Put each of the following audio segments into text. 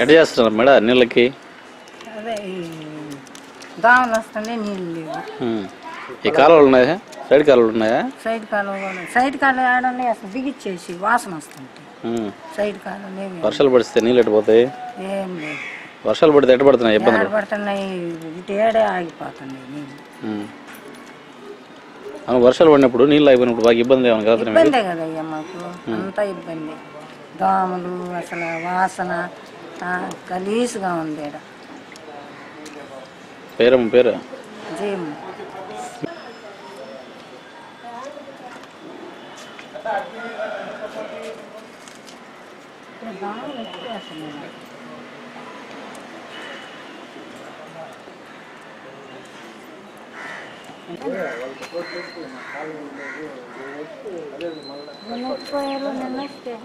ఎట్లా చేస్తున్నారు మేడం నీళ్ళకి? అదే దోమలు వస్తుండే నీళ్ళు లేవు. ఈ కాలువలు ఉన్నాయా? సైడ్ కాలువలు ఉన్నాయా? సైడ్ కాలువ ఆడండి అసలు బిగిచ్చేసి వాసన వస్తుంటాయి. సైడ్ కాలువ వర్షాలు పడితే నీళ్ళు ఎట్టిపోతాయి? ఏం లేదు. వర్షాలు పడితే ఎట్ట పడుతున్నాయి? ఇబ్బందులు పడుతున్నాయి. ఇటు ఏడే ఆగిపోతున్నాయి నీళ్ళు. వర్షాలు పడినప్పుడు నీళ్ళు అయిపోయినప్పుడు బాగా ఇబ్బంది ఏమైనా కదా? ఇబ్బందే కదయ్యా మాకు, అంతా ఇబ్బంది. దోమలు అసలు వాసన గలీసుగా ఉంది. పేరమ్మ పేరు జీమ్.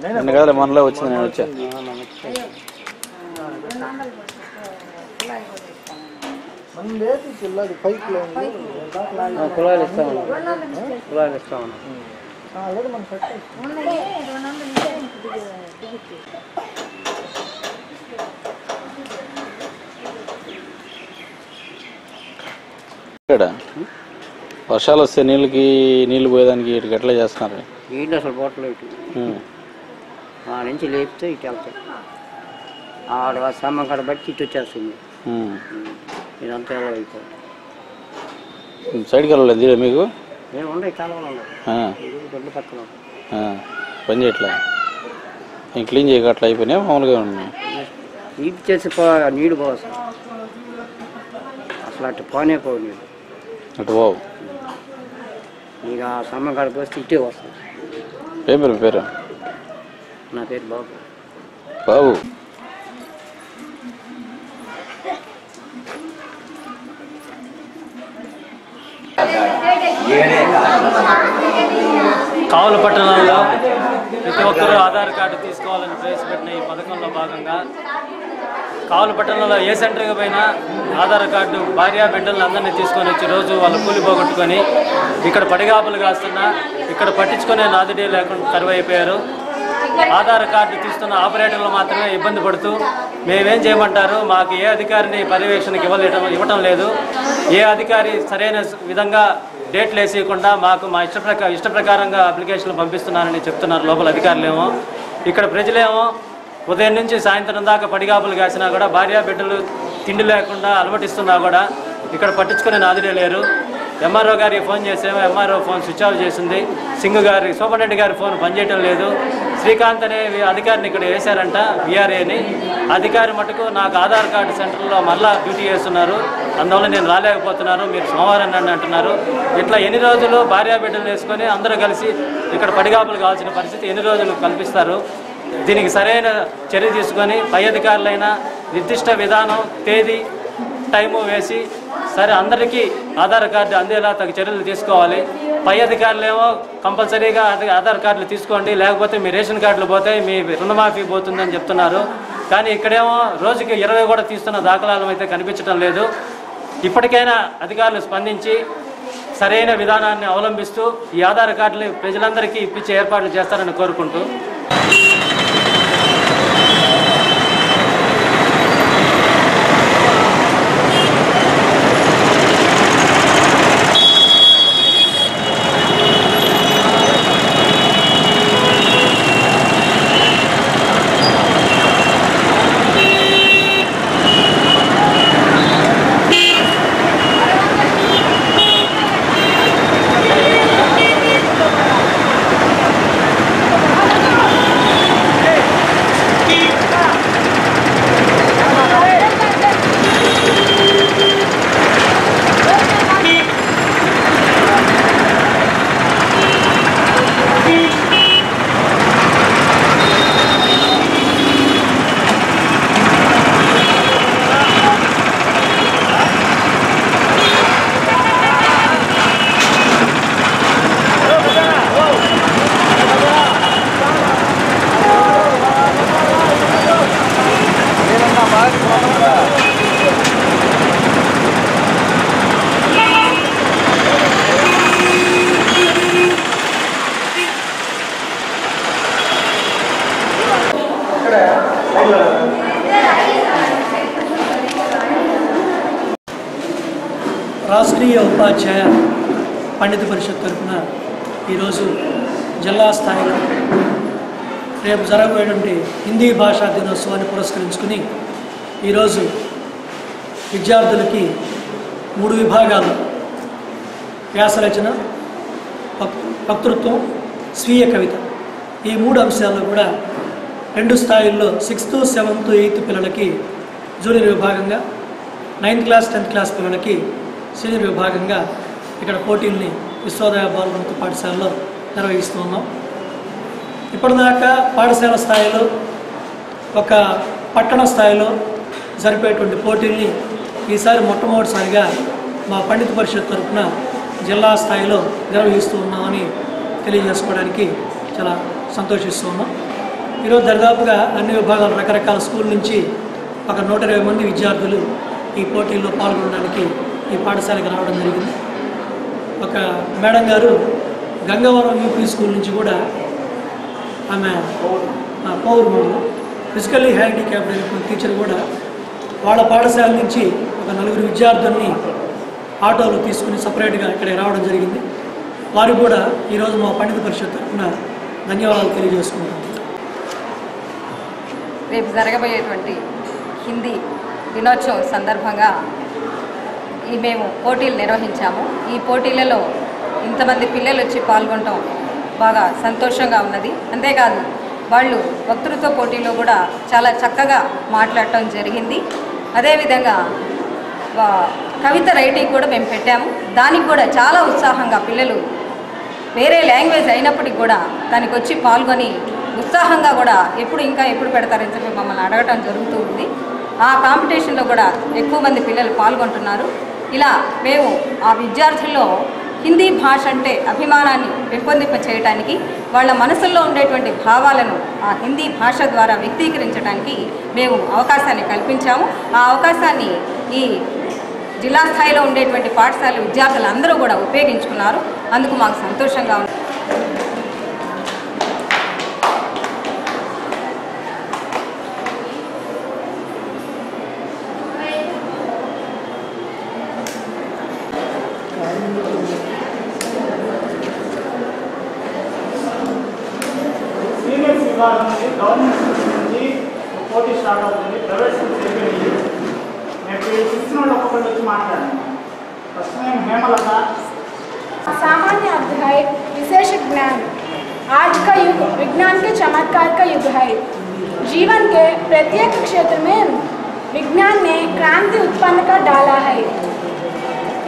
నిన్న కదా మనలో వచ్చింది, నేను వచ్చా. కుళాయిలు ఇస్తా ఉన్నా. వర్షాలు వస్తే నీళ్ళు పోయేదానికి ఇటు ఎట్లా చేస్తున్నారు? నీళ్ళు అసలు పోవట్లేదు. ఆ నుంచి లేపితే ఇటు వెళ్తాయి. ఆడ స్తంభం కాడ బట్టి ఇటు వచ్చేస్తుంది. ఇదంతా ఎలా అయిపోతుంది. సైడ్ కాలువలేదు మీకు? నేను ఉండే కాలువలు ఉన్నాయి, దొడ్డు పక్కన పని చేయట్లే. నేను క్లీన్ చేయక అట్లా అయిపోయినాయి, మామూలుగా ఉన్నాయి. నీటి చేసి నీళ్ళు పోవచ్చు అసలు, అటు పోనే పోవు నీళ్ళు. అటు పోవు. ఇక ఆ స్తంభం కాడ పోస్తే ఇటే వస్తుంది. పేరు పేరు? నా పేరు బాబు. బాబు. కావుల పట్టణంలో ప్రతి ఒక్కరూ ఆధార్ కార్డు తీసుకోవాలని ప్రవేశపెట్టిన ఈ పథకంలో భాగంగా కావుల పట్టణంలో ఏ సెంటర్కి పోయినా ఆధార్ కార్డు భార్య బిడ్డలను అందరినీ తీసుకొని వచ్చి రోజు వాళ్ళు కూలి పోగొట్టుకొని ఇక్కడ పడిగాపులు కాస్తున్నా ఇక్కడ పట్టించుకునే నాదుడే లేకుండా కరువైపోయారు. ఆధార్ కార్డు తీస్తున్న ఆపరేటర్లు మాత్రమే ఇబ్బంది పడుతూ మేమేం చేయమంటారు, మాకు ఏ అధికారిని పర్యవేక్షణకి ఇవ్వటం లేదు, ఏ అధికారి సరైన విధంగా డేట్లు వేసేయకుండా మాకు మా ఇష్ట ప్రకారంగా అప్లికేషన్లు పంపిస్తున్నారని చెప్తున్నారు లోపల అధికారులేమో. ఇక్కడ ప్రజలేమో ఉదయం నుంచి సాయంత్రం దాకా పడిగాపులు కాసినా కూడా భార్య బిడ్డలు తిండి లేకుండా అలమటిస్తున్నా కూడా ఇక్కడ పట్టించుకునే నాదుడే లేరు. ఎంఆర్ఓ గారికి ఫోన్ చేసాము, ఎంఆర్ఓ ఫోన్ స్విచ్ ఆఫ్ చేసింది. సింగు గారి సూపరింటెండెంట్ గారి ఫోన్ పనిచేయటం లేదు. శ్రీకాంత్ అనే అధికారిని ఇక్కడ వేశారంట, విఆర్ఏని. అధికారి మటుకు నాకు ఆధార్ కార్డు సెంటర్లో మళ్ళా డ్యూటీ చేస్తున్నారు, అందువల్ల నేను రాలేకపోతున్నాను, మీరు సోమవారం రండి అంటున్నారు. ఇట్లా ఎన్ని రోజులు భార్యా బిడ్డలు వేసుకొని అందరూ కలిసి ఇక్కడ పడిగాపులు కావాల్సిన పరిస్థితి ఎన్ని రోజులు కల్పిస్తారు? దీనికి సరైన చర్య తీసుకొని పై అధికారులైనా నిర్దిష్ట విధానం, తేదీ, టైము వేసి సరే అందరికీ ఆధార్ కార్డు అందేలా తగు చర్యలు తీసుకోవాలి. పై అధికారులేమో కంపల్సరీగా ఆధార్ కార్డులు తీసుకోండి, లేకపోతే మీ రేషన్ కార్డులు పోతాయి, మీ రుణమాఫీ పోతుందని చెప్తున్నారు. కానీ ఇక్కడేమో రోజుకి 20 కూడా తీస్తున్న దాఖలాలు అయితే కనిపించడం లేదు. ఇప్పటికైనా అధికారులు స్పందించి సరైన విధానాన్ని అవలంబిస్తూ ఈ ఆధార్ కార్డులు ప్రజలందరికీ ఇప్పించే ఏర్పాట్లు చేస్తారని కోరుకుంటూ రాష్ట్రీయ ఉపాధ్యాయ పండిత పరిషత్ తరఫున ఈరోజు జిల్లా స్థాయిలో రేపు జరగబోయేటువంటి హిందీ భాషా దినోత్సవాన్ని పురస్కరించుకుని ఈరోజు విద్యార్థులకి 3 విభాగాలు వ్యాసరచన, వక్తృత్వం, స్వీయ కవిత ఈ 3 అంశాల్లో కూడా 2 స్థాయిల్లో 6th, 7th, 8th పిల్లలకి జూనియర్ విభాగంగా, 9th క్లాస్ 10th క్లాస్ పిల్లలకి సీనియర్ విభాగంగా ఇక్కడ పోటీల్ని విశ్వోదయ బాలురంత పాఠశాలలో నిర్వహిస్తూ ఉన్నాం. ఇప్పటిదాకా పాఠశాల స్థాయిలో ఒక పట్టణ స్థాయిలో జరిపేటువంటి పోటీల్ని ఈసారి మొట్టమొదటిసారిగా మా పండిత పరిషత్ తరఫున జిల్లా స్థాయిలో నిర్వహిస్తూ ఉన్నామని తెలియజేసుకోవడానికి చాలా సంతోషిస్తూ ఉన్నాం. ఈరోజు దాదాపుగా అన్ని విభాగాల రకరకాల స్కూల్ నుంచి ఒక 120 మంది విద్యార్థులు ఈ పోటీల్లో పాల్గొనడానికి ఈ పాఠశాలకు రావడం జరిగింది. ఒక మేడం గారు గంగవరం యూపీ స్కూల్ నుంచి కూడా ఆమె పౌరు ఫిజికల్లీ హ్యాండిక్యాప్డ్ అయిన టీచర్ కూడా వాళ్ళ పాఠశాల నుంచి ఒక 4 విద్యార్థుల్ని ఆటోలో తీసుకుని సపరేట్గా ఇక్కడికి రావడం జరిగింది. వారికి కూడా ఈరోజు మా పండిత పరిషత్ తరఫున ధన్యవాదాలు తెలియజేసుకుంటాం. రేపు జరగబోయేటువంటి హిందీ దినోత్సవం సందర్భంగా మేము పోటీలు నిర్వహించాము. ఈ పోటీలలో ఇంతమంది పిల్లలు వచ్చి పాల్గొనడం బాగా సంతోషంగా ఉన్నది. అంతేకాదు వాళ్ళు వక్తృత్వ పోటీలో కూడా చాలా చక్కగా మాట్లాడటం జరిగింది. అదేవిధంగా కవిత రైటింగ్ కూడా మేము పెట్టాము. దానికి కూడా చాలా ఉత్సాహంగా పిల్లలు వేరే లాంగ్వేజ్ అయినప్పటికీ కూడా దానికి వచ్చి పాల్గొని ఉత్సాహంగా కూడా ఎప్పుడు పెడతారని చెప్పి మమ్మల్ని అడగటం జరుగుతూ ఉంది. ఆ కాంపిటీషన్లో కూడా ఎక్కువ మంది పిల్లలు పాల్గొంటున్నారు. ఇలా మేము ఆ విద్యార్థుల్లో హిందీ భాష అంటే అభిమానాన్ని పెంపొందింప చేయడానికి, వాళ్ళ మనసుల్లో ఉండేటువంటి భావాలను ఆ హిందీ భాష ద్వారా వ్యక్తీకరించడానికి మేము అవకాశాన్ని కల్పించాము. ఆ అవకాశాన్ని ఈ జిల్లా స్థాయిలో ఉండేటువంటి పాఠశాల విద్యార్థులందరూ కూడా ఉపయోగించుకున్నారు. అందుకు మాకు సంతోషంగా ఉంది. గవర్నమెంట్ నుంచి పోటీ స్టార్ట్ అవుతుంది. ప్రైవేట్ స్కూల్స్ అయిపోయినాయి. నేను చూసిన వాళ్ళు ఒక్కొక్కటి వచ్చి మాట్లాడాను. ఫస్ట్ నేను हेमलता. सामान्य अध्याय विशेष ज्ञान। आज का युग विज्ञान के चमत्कार का युग है। जीवन के प्रत्येक क्षेत्र में विज्ञान ने क्रांति उत्पन्न कर डाला है।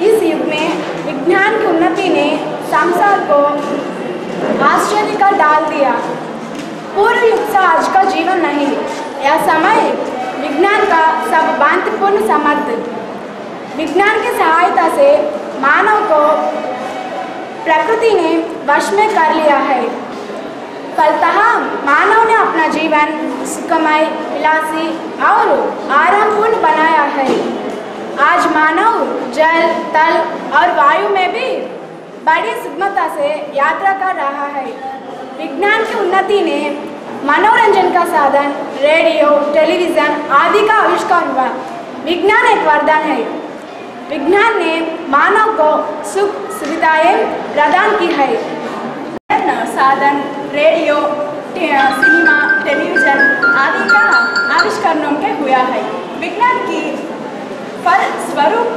इस युग में विज्ञान की उन्नति ने संसार को आश्चर्य कर डाल दिया। पूर्व युग से आज का जीवन नहीं, यह समय विज्ञान का सर्वभांतिपूर्ण समर्थ। विज्ञान की सहायता से मानव को प्रकृति ने वश में कर लिया है। फलतः मानव ने अपना जीवन सुखमय, विलासी और आरामपूर्ण बनाया है। आज मानव जल, तल और वायु में भी बड़ी सुगमता से यात्रा कर रहा है। विज्ञान की उन्नति ने मनोरंजन का साधन रेडियो, टेलीविज़न आदि का आविष्कार हुआ। विज्ञान एक वरदान है। विज्ञान ने मानव को सुख सुविधाएं प्रदान की है। साधन रेडियो, सिनेमा, टेलीविज़न आदि का आविष्कारों के हुआ है। विज्ञान की फल स्वरूप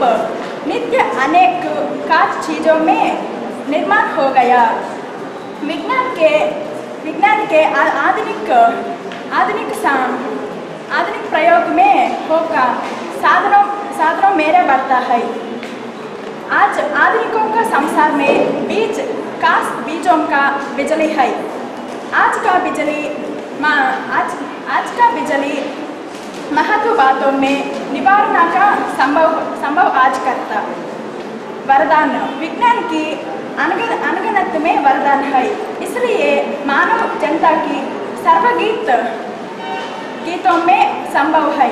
नित्य अनेक खास चीज़ों में निर्माण हो गया। विज्ञान के आधुनिक प्रयोग में होकर साधनों मेरे बढ़ता है। आज आधुनिकों का संसार में बीजों का बिजली है। आज का बिजली महत्व बातों में निवारण का संभव आज करता। वरदान विज्ञान की अनगनत में वरदान है। इसलिए मानव जनता की गीतों में संभव है।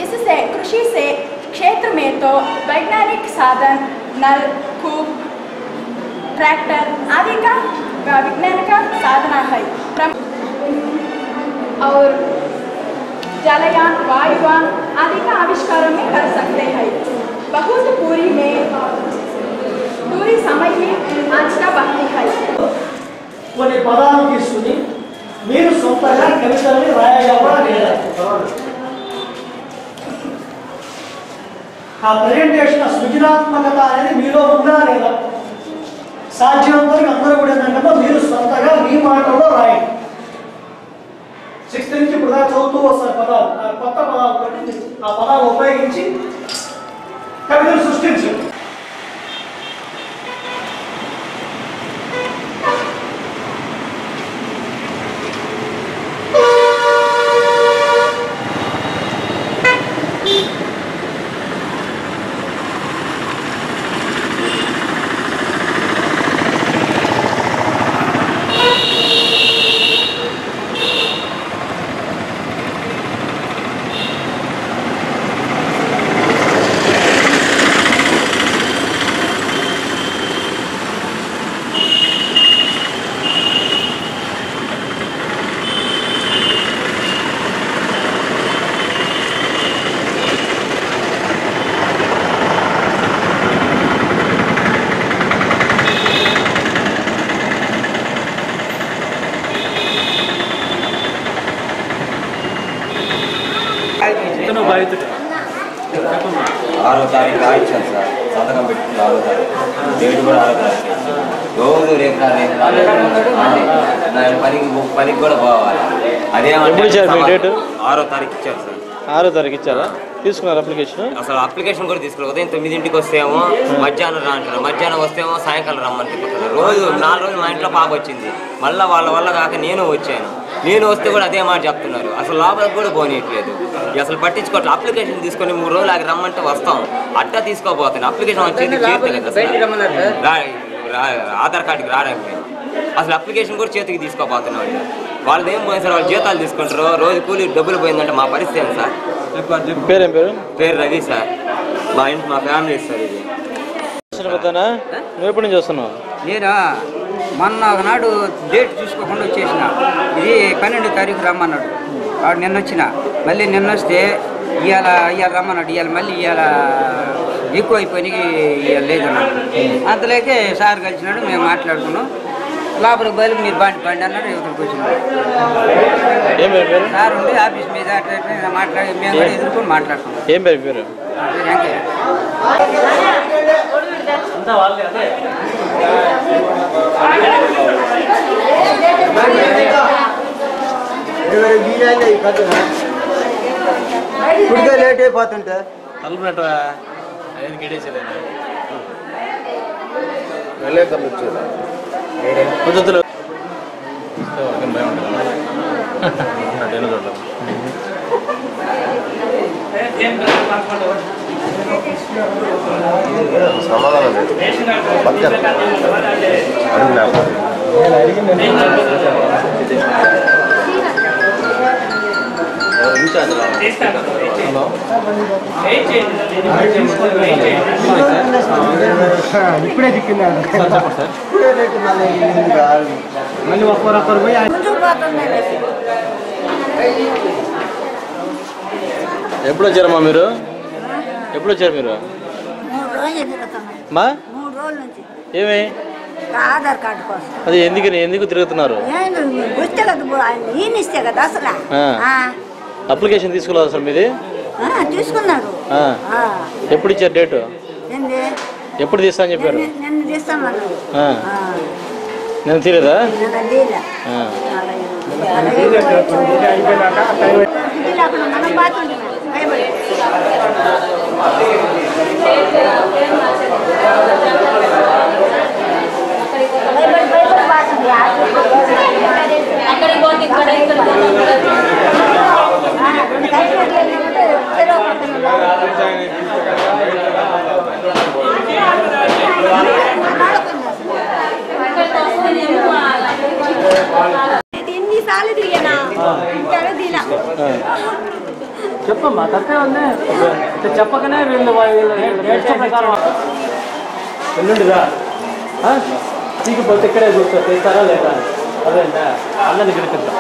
इससे कृषि से क्षेत्र में तो वैज्ञानिक साधन नल, कूप, ट्रैक्टर आदि का विज्ञान का साधना है। और जलयान, वायुयान आदि का आविष्कार में कर सकते हैं। बहुत पूरी में पूरी समय में आज का भक्ति है కొన్ని పదాలు తీసుకుని మీరు సొంతంగా కవితల్ని రాయగలరా లేదా ఆ ప్రెజెంటేషన్ సృజనాత్మకత అనేది మీలో ఉందా లేదా సాధ్యమంతో అందరూ కూడా ఏంటంటే మీరు సొంతగా మీ మాటల్లో రాయండి 6th నుంచి ఇప్పుడు దాకా చదువుతూ వస్తారు పదాలు ఆ కొత్త పదాలు ఆ పదాలు ఉపయోగించి కవితలు సృష్టించండి ఆరో తారీఖు రాయించాను సార్ సంతకం పెట్టుకుంటే 6వ తారీఖు డేట్ కూడా 6వ తారీఖు రోజు రేపు పనికి కూడా పోవాలి అదేమంటే 6వ తారీఖు ఇచ్చారు సార్ 6వ తారీఖు ఇచ్చారా తీసుకున్నారు అప్లికేషన్ అసలు అప్లికేషన్ కూడా తీసుకున్నారు ఉదయం 9ంటికి వస్తేమో మధ్యాహ్నం రా అంటారు మధ్యాహ్నం వస్తేమో సాయంకాలం రమ్మని తిప్పుతున్నారు రోజు 4 రోజులు మా ఇంట్లో పాప వచ్చింది మళ్ళీ వాళ్ళ వల్ల కాక నేను వచ్చాను నేను వస్తే కూడా అదే మాట చెప్తున్నారు అసలు లోపలికి కూడా పోనీయట్లేదు అసలు పట్టించుకోవట్లేదు అప్లికేషన్ తీసుకొని 3 రోజులు ఆగి రమ్మంటే వస్తాం అట్టా తీసుకోపోతుంది అప్లికేషన్ వచ్చేది చేతి కదా ఆధార్ కార్డుకి రావడానికి అసలు అప్లికేషన్ కూడా చేతికి తీసుకోపోతున్నాం వాళ్ళు ఏం పోయింది సార్ వాళ్ళు జీతాలు తీసుకుంటారు రోజు కూలీ డబ్బులు పోయిందంటే మా పరిస్థితి ఏంటి సార్ పేరేం పేరు రవి సార్ మా ఫ్యామిలీ సార్ ఇది నువ్వు ఎప్పటి నుంచి వస్తున్నావు నేను మొన్న ఒకనాడు డేట్ చూసుకోకుండా వచ్చేసిన ఇది 12వ తారీఖు రమ్మన్నాడు వాడు నిన్న వచ్చిన మళ్ళీ నిన్న వస్తే ఇవాళ రమ్మన్నాడు ఇవాళ మళ్ళీ ఇవాళ ఎక్కువ అయిపోయి ఇవాళ లేదన్నాడు అంతలేకే సార్ కలిసినాడు మేము మాట్లాడుకున్నాం లోపలికి బయలు మీరు బండి అన్నాడు యువతలకు వచ్చినాడు సార్ ఉండి ఆఫీస్ మీద అట్లా మాట్లాడి మేము కూడా ఎదుర్కొని మాట్లాడుకున్నాం ఏం పేరు అంతా వాళ్ళే అదే లేట్ అయిపోతుంటే తలుపు అదేది గెడేసేలేదు పద్ధతులు భయం ఉంటుంది సమాధానం లేదు ఇప్పుడే చిక్కిందా మళ్ళీ ఒక్కరొక్కరు పోయి ఎప్పుడు వచ్చారమ్మా మీరు ఎప్పుడు వచ్చారు మీరు 3 రోజులు తిరుగుతున్నాం మా 3 రోజుల నుంచి ఏమి ఆధార్ కార్డు కోసం అది ఎందుకు తిరుగుతున్నారు వస్తే కదా ఈయన ఇస్తే కదా అసలు అప్లికేషన్ తీసుకోలేదు అసలు మీది తీసుకున్నారు ఎప్పుడు ఇచ్చారు డేటు ఎప్పుడు తీస్తా అని చెప్పారు నిన్న తీస్తామన్నారు నేను తీరేదా మనం బాత్రూమ్ ఎన్నిసార్లు తిరిగానా తీలా చెప్పమ్మా తప్పే ఉంది చెప్పకనే వీళ్ళు ప్రకారం ఎల్లుండిగా తీగిపోతే ఇక్కడే కూర్చో తీస్తారా లేదా అదేంట అందరిని గెలిపిద్దాం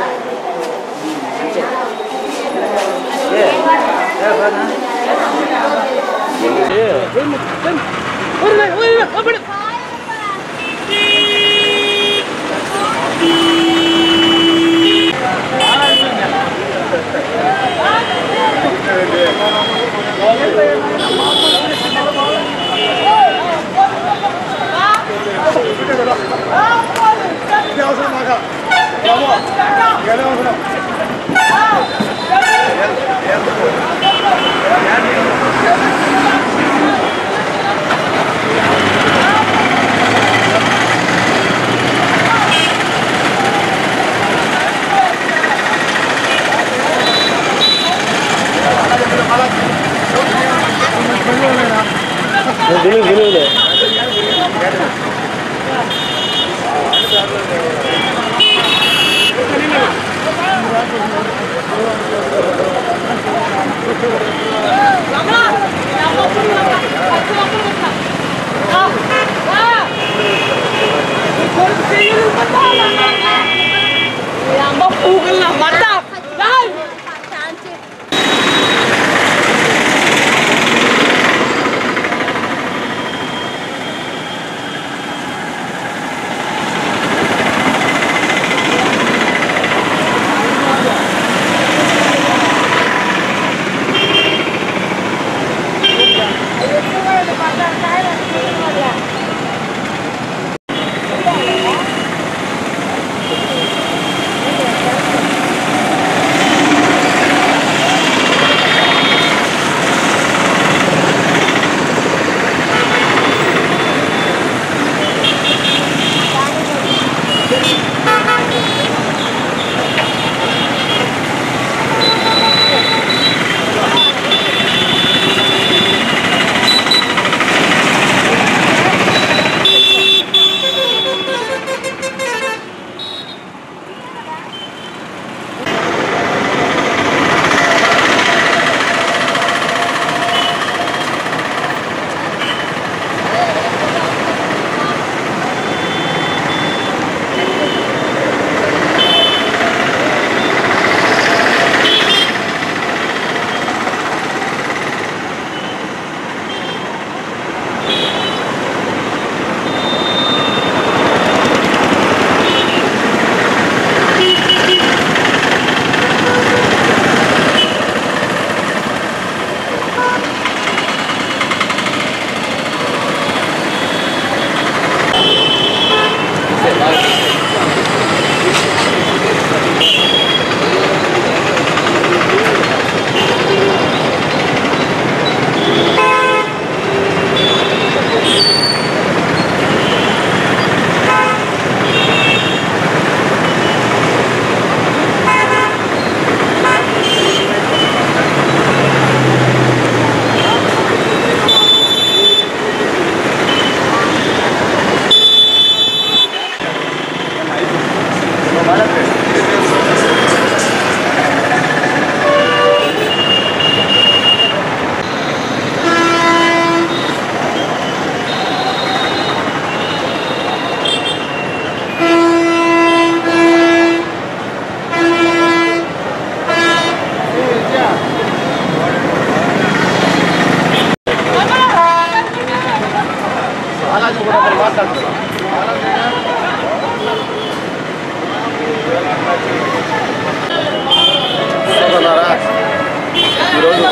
ఈరోజు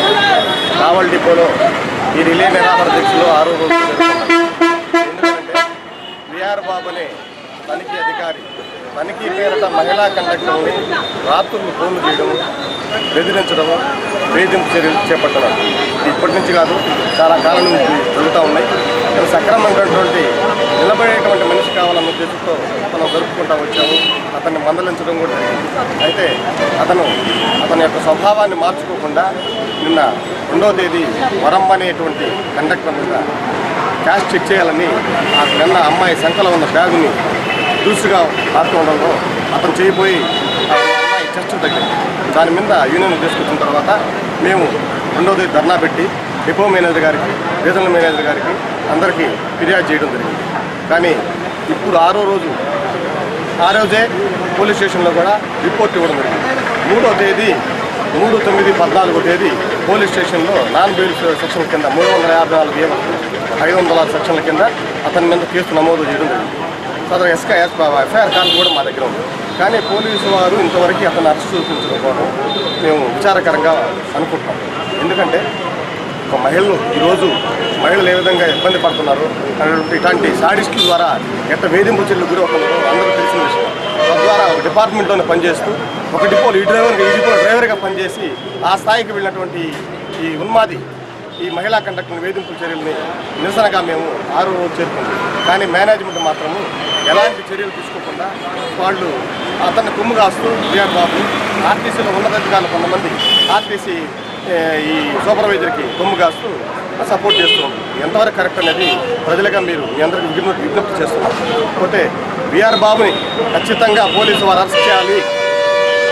కావల్ డిపోలో ఈ రిలే నిరాహార దీక్షలో 6వ రోజు జరుగుతున్నాయి. ఎందుకంటే విఆర్ బాబు అనే తనిఖీ అధికారి తనిఖీ పేరట మహిళా కండక్టర్ని రాత్రులు ఫోన్లు చేయడము, బెదిరించడము, వేధింపు చర్యలు చేపట్టడం ఇప్పటి నుంచి కాదు, చాలా కాలం నుంచి జరుగుతూ ఉన్నాయి. ఇది సక్రమమైనటువంటి నిలబడేటువంటి మనిషి కావాలన్న ఉద్దేశంతో మనం జరుపుకుంటూ వచ్చాము. అతన్ని మందలించడం కూడా జరిగింది. అయితే అతని యొక్క స్వభావాన్ని మార్చుకోకుండా నిన్న 2వ తేదీ వరమ్మ అనేటువంటి కండక్టర్ మీద క్యాష్ చెక్ చేయాలని నిన్న అమ్మాయి సంఖ్యలో ఉన్న బ్యాగుని దూసుగా ఆడుతుండడంలో అతను చేయబోయి ఆ అమ్మాయి చర్చ తగ్గింది. దాని మీద యూనియన్ తీసుకొచ్చిన తర్వాత మేము 2వ తేదీ ధర్నా పెట్టి డిపో మేనేజర్ గారికి, రీజనల్ మేనేజర్ గారికి అందరికీ ఫిర్యాదు చేయడం జరిగింది. కానీ ఇప్పుడు 6వ రోజు ఆ రోజే పోలీస్ స్టేషన్లో కూడా రిపోర్ట్ ఇవ్వడం జరిగింది. 3వ తేదీ 3/9/14 తేదీ పోలీస్ స్టేషన్లో నాన్ బెయిల్ సెక్షన్ కింద 354 500 సెక్షన్ల కింద అతని మీద కేసు నమోదు చేయడం జరిగింది. సదరు ఎఫ్ఐఆర్ కాపీ కూడా మా దగ్గర ఉంది. కానీ పోలీసు వారు ఇంతవరకు అతను అరెస్ట్ చూపించకపోవడం మేము విచారకరంగా అనుకుంటున్నాం. ఎందుకంటే ఒక మహిళలు ఈరోజు మహిళలు ఏ విధంగా ఇబ్బంది పడుతున్నారు అనేటువంటి ఇట్లాంటి సాడిస్టుల ద్వారా ఎట్ట వేధింపు చర్యలు గురి అవుతున్నారో అందరూ తెలిసిన విషయం. తద్వారా ఒక డిపార్ట్మెంట్లోనే పనిచేస్తూ ఒక డిపోలో ఈ డిపోలో డ్రైవర్గా పనిచేసి ఆ స్థాయికి వెళ్ళినటువంటి ఈ ఉన్మాది ఈ మహిళా కండక్టర్ వేధింపుల చర్యల్ని నిరసనగా మేము 6 రోజు చేరుకుంది. కానీ మేనేజ్మెంట్ మాత్రము ఎలాంటి చర్యలు తీసుకోకుండా వాళ్ళు అతన్ని కొమ్ము కాస్తూ బిఆర్ బాబు ఆర్టీసీలో ఉన్నతాధికారులు కొంతమంది ఆర్టీసీ ఈ సూపర్వైజర్కి కొమ్ము కాస్తూ సపోర్ట్ చేస్తున్నాం. ఎంతవరకు కరెక్ట్ అనేది ప్రజలుగా మీరు మీ అందరికీ విజ్ఞప్తి చేస్తున్నాం. పోతే బిఆర్ బాబుని ఖచ్చితంగా పోలీసు వారు అరెస్ట్ చేయాలి.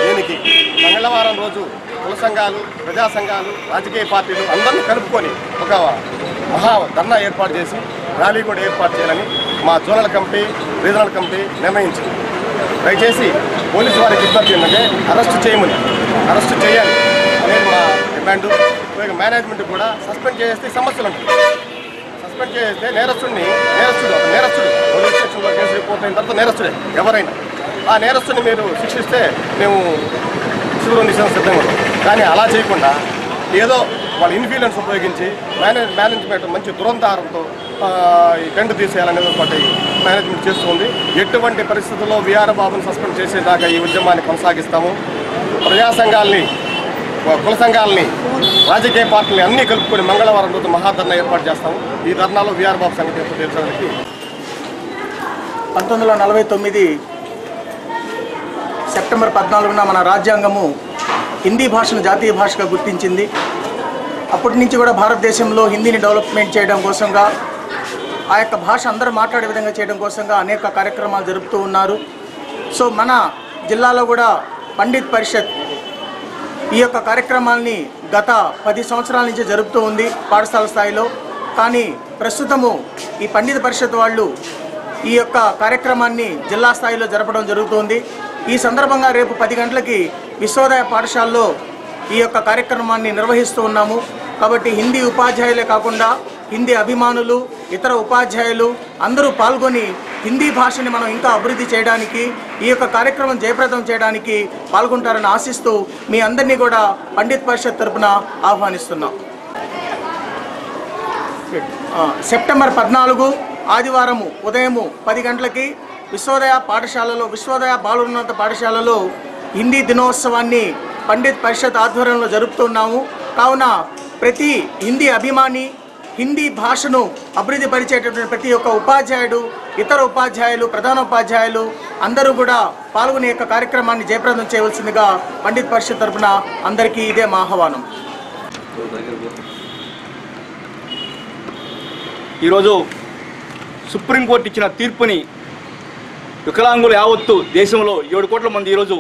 దీనికి మంగళవారం రోజు కుల సంఘాలు, ప్రజా సంఘాలు, రాజకీయ పార్టీలు అందరినీ కలుపుకొని ఒక మహా ధర్నా ఏర్పాటు చేసి ర్యాలీ కూడా ఏర్పాటు చేయాలని మా జోనల్ కమిటీ, రీజనల్ కమిటీ నిర్ణయించింది. దయచేసి పోలీసు వారికి విజ్ఞప్తి ఏంటంటే అరెస్ట్ చేయాలి అనేది మా డిమాండ్. మేనేజ్మెంట్ కూడా సస్పెండ్ చేస్తే సమస్యలు ఉంటాయి. సస్పెండ్ చేస్తే నేరస్తుడు పోలీస్ స్టేషన్లో కేసు రిపోర్ట్ అయిన తర్వాత నేరస్తుడే ఎవరైనా ఆ నేరస్తుడిని మీరు శిక్షిస్తే మేము శిబిరం సిద్ధంగా ఉంటాం. కానీ అలా చేయకుండా ఏదో వాళ్ళ ఇన్ఫ్లుయెన్స్ ఉపయోగించి మేనేజ్మెంట్ మంచి దురంతారంతో ఈ టెంట్ తీసేయాలనేది ఒకటి మేనేజ్మెంట్ చేస్తుంది. ఎటువంటి పరిస్థితుల్లో బిఆర్ బాబుని సస్పెండ్ చేసేదాకా ఈ ఉద్యమాన్ని కొనసాగిస్తాము. ప్రజా సంఘాలని, కుల సంఘాలని, రాజకీయ పార్టీలని అన్నీ కలుపుకొని మంగళవారం రోజు మహాధర్నా ఏర్పాటు చేస్తాము. ఈ ధర్నాలో బిఆర్ బాబు సంగతి ఎంతో తెలుసడానికి 1949 సెప్టెంబర్ 14న మన రాజ్యాంగము హిందీ భాషను జాతీయ భాషగా గుర్తించింది. అప్పటి నుంచి కూడా భారతదేశంలో హిందీని డెవలప్మెంట్ చేయడం కోసంగా, ఆ యొక్క భాష అందరూ మాట్లాడే విధంగా చేయడం కోసంగా అనేక కార్యక్రమాలు జరుపుతూ ఉన్నారు. సో మన జిల్లాలో కూడా పండిత్ పరిషత్ ఈ యొక్క కార్యక్రమాల్ని గత 10 సంవత్సరాల నుంచి జరుపుతూ ఉంది పాఠశాల స్థాయిలో. కానీ ప్రస్తుతము ఈ పండిత పరిషత్ వాళ్ళు ఈ యొక్క కార్యక్రమాన్ని జిల్లా స్థాయిలో జరపడం జరుగుతుంది. ఈ సందర్భంగా రేపు 10 గంటలకి విశ్వోదయ పాఠశాలలో ఈ యొక్క కార్యక్రమాన్ని నిర్వహిస్తూ ఉన్నాము. కాబట్టి హిందీ ఉపాధ్యాయులే కాకుండా హిందీ అభిమానులు, ఇతర ఉపాధ్యాయులు అందరూ పాల్గొని హిందీ భాషని మనం ఇంకా అభివృద్ధి చేయడానికి, ఈ యొక్క కార్యక్రమం జయప్రదం చేయడానికి పాల్గొంటారని ఆశిస్తూ మీ అందరినీ కూడా పండిత్ పరిషత్ తరపున ఆహ్వానిస్తున్నాం. సెప్టెంబర్ 14 ఆదివారము ఉదయం 10 గంటలకి విశ్వోదయ పాఠశాలలో, విశ్వోదయ బాలున్నత పాఠశాలలో హిందీ దినోత్సవాన్ని పండిత్ పరిషత్ ఆధ్వర్యంలో జరుపుతున్నాము. కావున ప్రతి హిందీ అభిమాని, హిందీ భాషను అభివృద్ధి పరిచేటటువంటి ప్రతి ఒక్క ఉపాధ్యాయుడు, ఇతర ఉపాధ్యాయులు, ప్రధానోపాధ్యాయులు అందరూ కూడా పాల్గొనే యొక్క కార్యక్రమాన్ని జయప్రదం చేయవలసిందిగా పండిత్ పరిషత్ తరఫున అందరికీ ఇదే మా ఆహ్వానం. ఈరోజు సుప్రీంకోర్టు ఇచ్చిన తీర్పుని వికలాంగులు యావత్తు దేశంలో 7 కోట్ల మంది ఈరోజు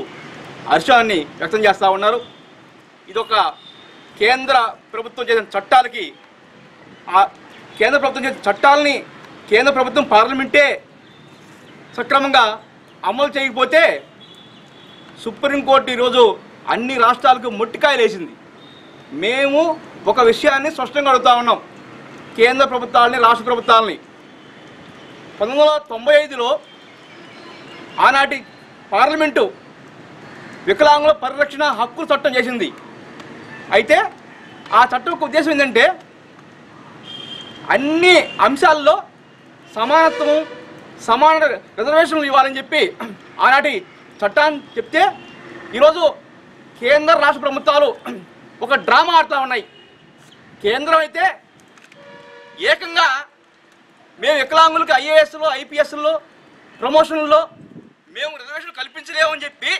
హర్షాన్ని వ్యక్తం చేస్తూ ఉన్నారు. ఇదొక కేంద్ర ప్రభుత్వం చేసిన చట్టాలకి, కేంద్ర ప్రభుత్వం చేసిన చట్టాలని కేంద్ర ప్రభుత్వం పార్లమెంటే సక్రమంగా అమలు చేయకపోతే సుప్రీంకోర్టు ఈరోజు అన్ని రాష్ట్రాలకు మొట్టికాయలు వేసింది. మేము ఒక విషయాన్ని స్పష్టంగా అడుగుతా ఉన్నాం కేంద్ర ప్రభుత్వాలని, రాష్ట్ర ప్రభుత్వాలని. 1995లో ఆనాటి పార్లమెంటు వికలాంగుల పరిరక్షణ హక్కు చట్టం చేసింది. అయితే ఆ చట్టం యొక్క ఉద్దేశం ఏంటంటే అన్ని అంశాల్లో సమానత్వం, సమాన రిజర్వేషన్లు ఇవ్వాలని చెప్పి ఆనాటి చట్టాన్ని చెప్తే ఈరోజు కేంద్ర రాష్ట్ర ప్రభుత్వాలు ఒక డ్రామా ఆడుతూ ఉన్నాయి. కేంద్రం అయితే ఏకంగా మేము వికలాంగులకు ఐఏఎస్లో, ఐపీఎస్లో, ప్రమోషన్లో మేము రిజర్వేషన్ కల్పించలేమని చెప్పి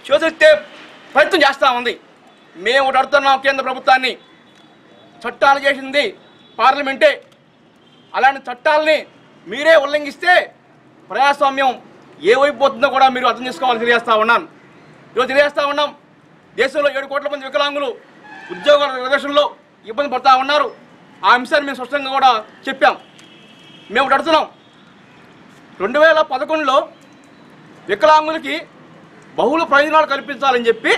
చూసెత్తే ప్రయత్నం చేస్తూ ఉంది. మేము అడుగుతున్నాం కేంద్ర ప్రభుత్వాన్ని, చట్టాలు చేసింది పార్లమెంటే, అలాంటి చట్టాలని మీరే ఉల్లంఘిస్తే ప్రజాస్వామ్యం ఏ వైపు పోతుందో కూడా మీరు అర్థం చేసుకోవాలని తెలియజేస్తూ ఉన్నాను. ఈరోజు తెలియజేస్తూ ఉన్నాం దేశంలో 7 కోట్ల మంది వికలాంగులు ఉద్యోగాల రిజర్వేషన్లో ఇబ్బంది పడుతూ ఉన్నారు. ఆ అంశాన్ని మేము స్పష్టంగా కూడా చెప్పాం. మేము అడుగుతున్నాం 2011లో వికలాంగులకి బహుళ ప్రయోజనాలు కల్పించాలని చెప్పి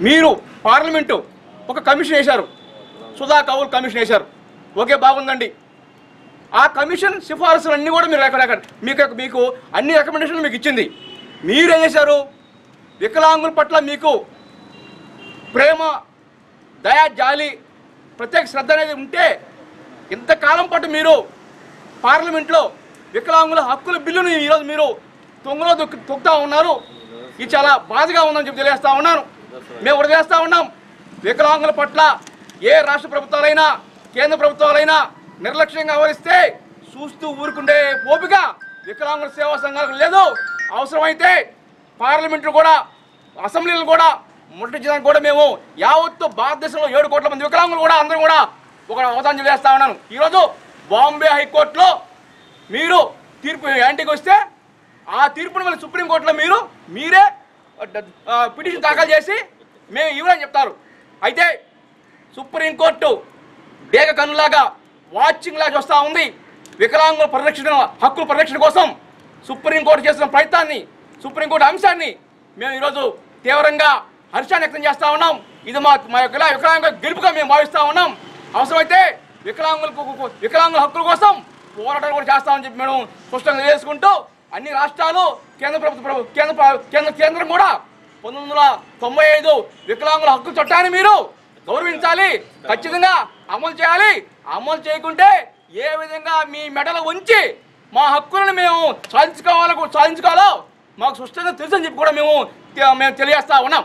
మీరు పార్లమెంటు ఒక కమిషన్ వేశారు, సుధా కౌల్ కమిషన్ వేశారు. ఓకే, బాగుందండి. ఆ కమిషన్ సిఫారసులు అన్నీ కూడా మీరు మీకు అన్ని రికమెండేషన్లు మీకు ఇచ్చింది. మీరేం చేశారు? వికలాంగుల పట్ల మీకు ప్రేమ, దయా, జాలి, ప్రత్యేక శ్రద్ధ అనేది ఉంటే ఇంతకాలం పాటు మీరు పార్లమెంట్లో వికలాంగుల హక్కుల బిల్లుని ఈరోజు మీరు తొంగలో తొక్కుతా ఉన్నారు. ఇది చాలా బాధగా ఉందని చెప్పి తెలియజేస్తా ఉన్నాను. మేము ఒకటి చేస్తూ ఉన్నాం, వికలాంగుల పట్ల ఏ రాష్ట్ర ప్రభుత్వాలైనా కేంద్ర ప్రభుత్వాలైనా నిర్లక్ష్యంగా వ్యవహరిస్తే చూస్తూ ఊరుకుండే ఓపిక వికలాంగుల సేవా సంఘాలకు లేదు. అవసరమైతే పార్లమెంట్లు కూడా, అసెంబ్లీలు కూడా ముట్టడించడానికి కూడా మేము యావత్తు భారతదేశంలో 7 కోట్ల మంది వికలాంగులు కూడా అందరూ కూడా ఒక అవధానం చేస్తా ఉన్నాను. ఈరోజు బాంబే హైకోర్టులో మీరు తీర్పు యాంటీకి వస్తే ఆ తీర్పుని మళ్ళీ సుప్రీంకోర్టులో మీరే పిటిషన్ దాఖలు చేసి మేము ఇవ్వని చెప్తారు. అయితే సుప్రీంకోర్టు డేగ కన్నులాగా వాచింగ్ లాగా చూస్తూ ఉంది. వికలాంగుల పరిరక్షణ, హక్కుల పరిరక్షణ కోసం సుప్రీంకోర్టు చేసిన ప్రయత్నాన్ని, సుప్రీంకోర్టు అంశాన్ని మేము ఈరోజు తీవ్రంగా హర్షాన్ని వ్యక్తం చేస్తూ ఉన్నాం. ఇది మా వికలాంగుల గెలుపుగా మేము భావిస్తూ ఉన్నాం. అవసరమైతే వికలాంగుల హక్కుల కోసం పోరాటాలు కూడా చేస్తామని చెప్పి మేము స్పష్టంగా తెలియజేసుకుంటూ, అన్ని రాష్ట్రాలు కేంద్రం కూడా 1995 వికలాంగుల హక్కు చట్టాన్ని మీరు గౌరవించాలి, ఖచ్చితంగా అమలు చేయాలి. అమలు చేయకుంటే ఏ విధంగా మీ మెడలు ఉంచి మా హక్కులను మేము సాధించుకోవాలో మాకు స్పష్టంగా తెలుసని చెప్పి కూడా మేము తెలియజేస్తా ఉన్నాం.